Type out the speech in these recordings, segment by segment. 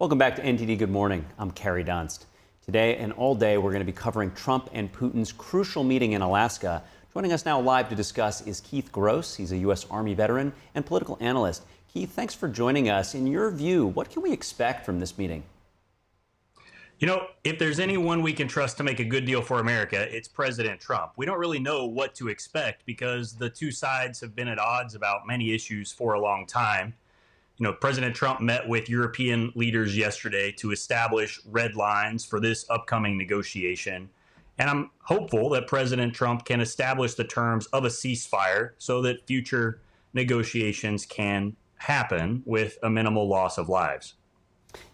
Welcome back to NTD Good Morning. I'm Carrie Dunst. Today and all day, we're going to be covering Trump and Putin's crucial meeting in Alaska. Joining us now live to discuss is Keith Gross. He's a U.S. Army veteran and political analyst. Keith, thanks for joining us. In your view, what can we expect from this meeting? You know, if there's anyone we can trust to make a good deal for America, it's President Trump. We don't really know what to expect because the two sides have been at odds about many issues for a long time. You know, President Trump met with European leaders yesterday to establish red lines for this upcoming negotiation. And I'm hopeful that President Trump can establish the terms of a ceasefire so that future negotiations can happen with a minimal loss of lives.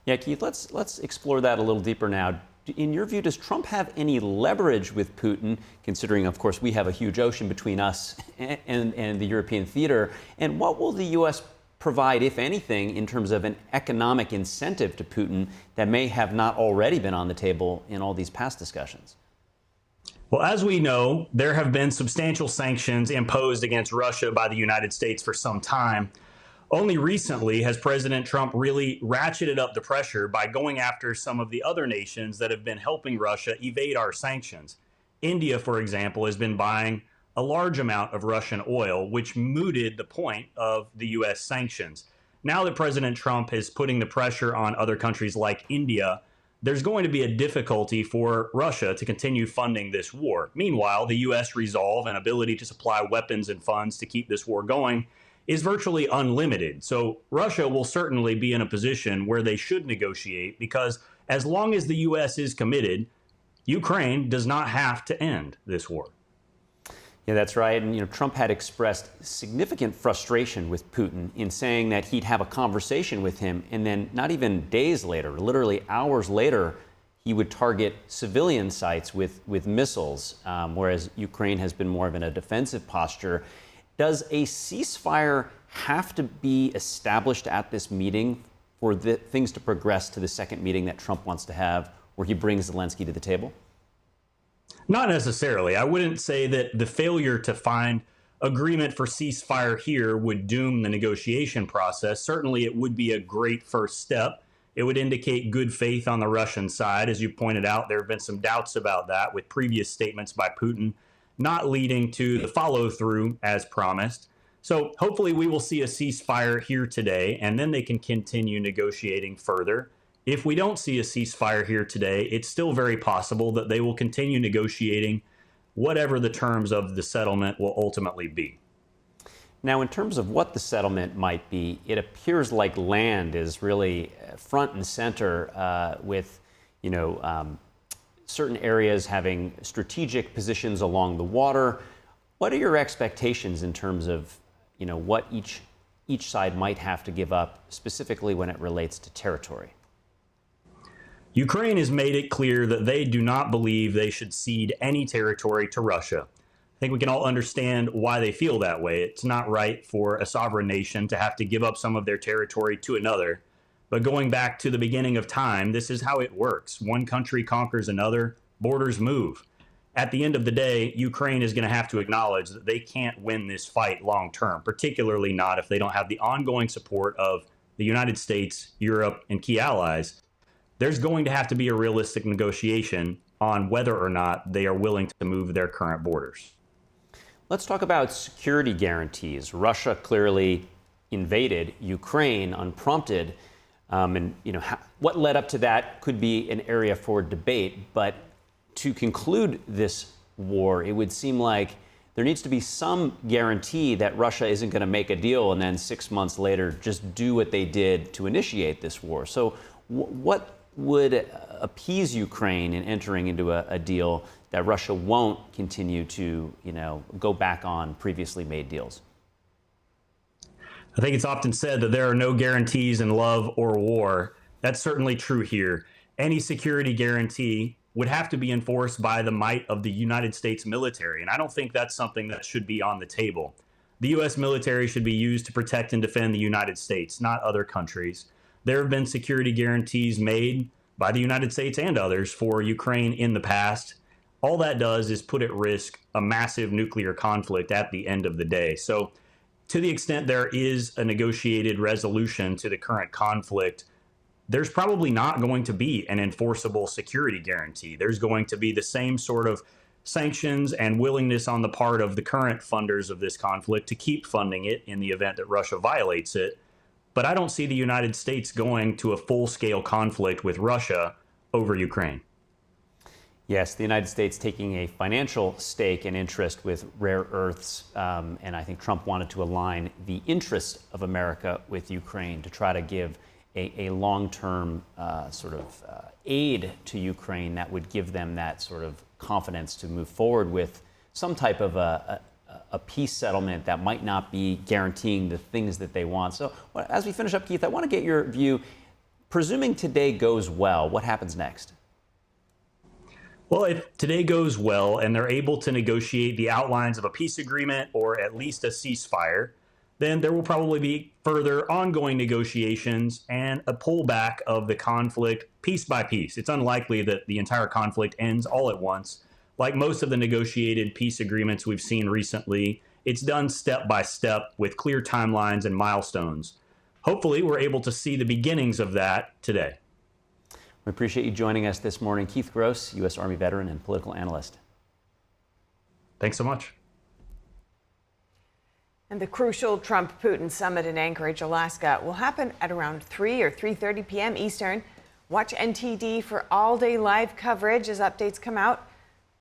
Yeah, Keith, let's explore that a little deeper now. In your view, does Trump have any leverage with Putin, considering, of course, we have a huge ocean between us and the European theater? And what will the U.S. provide, if anything, in terms of an economic incentive to Putin that may have not already been on the table in all these past discussions? Well, as we know, there have been substantial sanctions imposed against Russia by the United States for some time. Only recently has President Trump really ratcheted up the pressure by going after some of the other nations that have been helping Russia evade our sanctions. India, for example, has been buying a large amount of Russian oil, which mooted the point of the U.S. sanctions. Now that President Trump is putting the pressure on other countries like India, there's going to be a difficulty for Russia to continue funding this war. Meanwhile, the U.S. resolve and ability to supply weapons and funds to keep this war going is virtually unlimited. So Russia will certainly be in a position where they should negotiate, because as long as the U.S. is committed, Ukraine does not have to end this war. Yeah, that's right. And, Trump had expressed significant frustration with Putin in saying that he'd have a conversation with him, and then not even days later, literally hours later, he would target civilian sites with missiles, whereas Ukraine has been more of in a defensive posture. Does a ceasefire have to be established at this meeting for things to progress to the second meeting that Trump wants to have, where he brings Zelensky to the table? Not necessarily. I wouldn't say that the failure to find agreement for ceasefire here would doom the negotiation process. Certainly, it would be a great first step. It would indicate good faith on the Russian side. As you pointed out, there have been some doubts about that, with previous statements by Putin not leading to the follow-through as promised. So hopefully we will see a ceasefire here today, and then they can continue negotiating further. If we don't see a ceasefire here today, it's still very possible that they will continue negotiating whatever the terms of the settlement will ultimately be. Now, in terms of what the settlement might be, it appears like land is really front and center with, certain areas having strategic positions along the water. What are your expectations in terms of, what each side might have to give up, specifically when it relates to territory? Ukraine has made it clear that they do not believe they should cede any territory to Russia. I think we can all understand why they feel that way. It's not right for a sovereign nation to have to give up some of their territory to another. But going back to the beginning of time, this is how it works. One country conquers another, borders move. At the end of the day, Ukraine is going to have to acknowledge that they can't win this fight long term, particularly not if they don't have the ongoing support of the United States, Europe, and key allies. There's going to have to be a realistic negotiation on whether or not they are willing to move their current borders. Let's talk about security guarantees. Russia clearly invaded Ukraine unprompted. What led up to that could be an area for debate. But to conclude this war, it would seem like there needs to be some guarantee that Russia isn't going to make a deal and then 6 months later just do what they did to initiate this war. So what would appease Ukraine in entering into a deal that Russia won't continue to, go back on previously made deals? I think it's often said that there are no guarantees in love or war. That's certainly true here. Any security guarantee would have to be enforced by the might of the United States military, and I don't think that's something that should be on the table. The U.S. military should be used to protect and defend the United States, not other countries. There have been security guarantees made by the United States and others for Ukraine in the past. All that does is put at risk a massive nuclear conflict at the end of the day. So to the extent there is a negotiated resolution to the current conflict, there's probably not going to be an enforceable security guarantee. There's going to be the same sort of sanctions and willingness on the part of the current funders of this conflict to keep funding it in the event that Russia violates it. But I don't see the United States going to a full-scale conflict with Russia over Ukraine. Yes, the United States taking a financial stake and interest with rare earths, and I think Trump wanted to align the interest of America with Ukraine to try to give a long-term aid to Ukraine that would give them that sort of confidence to move forward with some type of a peace settlement that might not be guaranteeing the things that they want. So as we finish up, Keith, I want to get your view. Presuming today goes well, what happens next? Well, if today goes well and they're able to negotiate the outlines of a peace agreement or at least a ceasefire, then there will probably be further ongoing negotiations and a pullback of the conflict piece by piece. It's unlikely that the entire conflict ends all at once. Like most of the negotiated peace agreements we've seen recently, it's done step by step with clear timelines and milestones. Hopefully, we're able to see the beginnings of that today. We appreciate you joining us this morning. Keith Gross, U.S. Army veteran and political analyst. Thanks so much. And the crucial Trump-Putin summit in Anchorage, Alaska, will happen at around 3 or 3:30 p.m. Eastern. Watch NTD for all-day live coverage as updates come out.